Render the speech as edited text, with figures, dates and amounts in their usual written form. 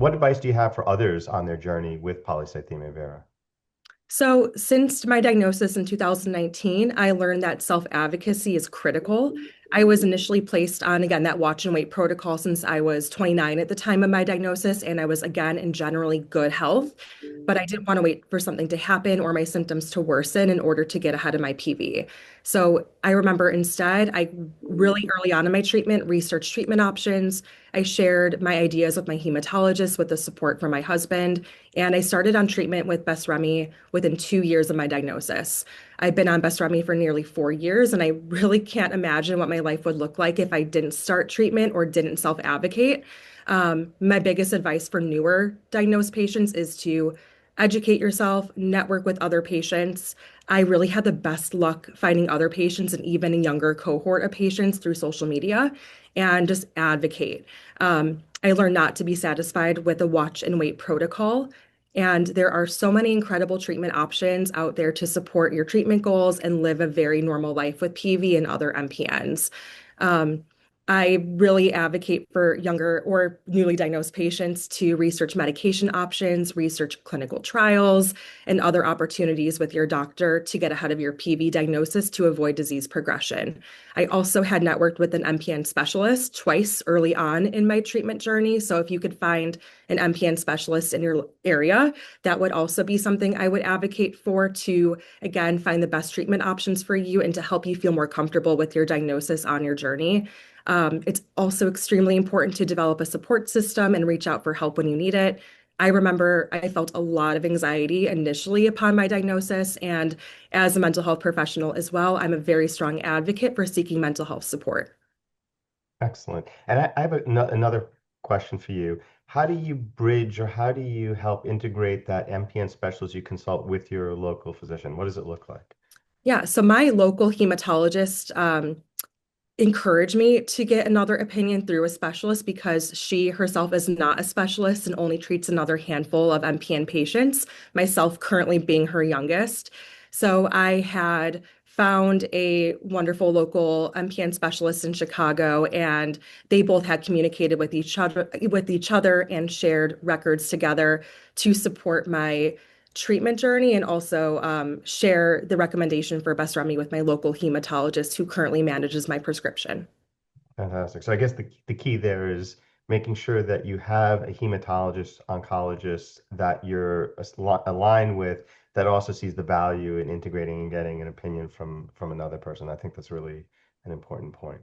what advice do you have for others on their journey with polycythemia vera? So, since my diagnosis in 2019, I learned that self-advocacy is critical. I was initially placed on, again, that watch and wait protocol since I was 29 at the time of my diagnosis, and I was, again, in generally good health. But I didn't want to wait for something to happen or my symptoms to worsen in order to get ahead of my PV. So, I remember instead, I really early on in my treatment researched treatment options. I shared my ideas with my hematologist with the support from my husband. And I started on treatment with Besremi within 2 years of my diagnosis. I've been on Besremi for nearly 4 years, and I really can't imagine what my life would look like if I didn't start treatment or didn't self-advocate. My biggest advice for newer diagnosed patients is to educate yourself, network with other patients. I really had the best luck finding other patients and even a younger cohort of patients through social media and just advocate. I learned not to be satisfied with a watch and wait protocol. And there are so many incredible treatment options out there to support your treatment goals and live a very normal life with PV and other MPNs. Um, I really advocate for younger or newly diagnosed patients to research medication options, research clinical trials, and other opportunities with your doctor to get ahead of your PV diagnosis to avoid disease progression. I also had networked with an MPN specialist twice early on in my treatment journey. So if you could find an MPN specialist in your area, that would also be something I would advocate for to, again, find the best treatment options for you and to help you feel more comfortable with your diagnosis on your journey. It's also extremely important to develop a support system and reach out for help when you need it. I remember I felt a lot of anxiety initially upon my diagnosis, and as a mental health professional as well, I'm a very strong advocate for seeking mental health support. Excellent. And I have another question for you. How do you bridge or how do you help integrate that MPN specialist you consult with your local physician? What does it look like? Yeah, so my local hematologist encouraged me to get another opinion through a specialist because she herself is not a specialist and only treats another handful of MPN patients, myself currently being her youngest. So I had found a wonderful local MPN specialist in Chicago, and they both had communicated with each other and shared records together to support my treatment journey and also share the recommendation for Besremi with my local hematologist who currently manages my prescription. Fantastic. So I guess the key there is making sure that you have a hematologist, oncologist that you're aligned with that also sees the value in integrating and getting an opinion from another person. I think that's really an important point.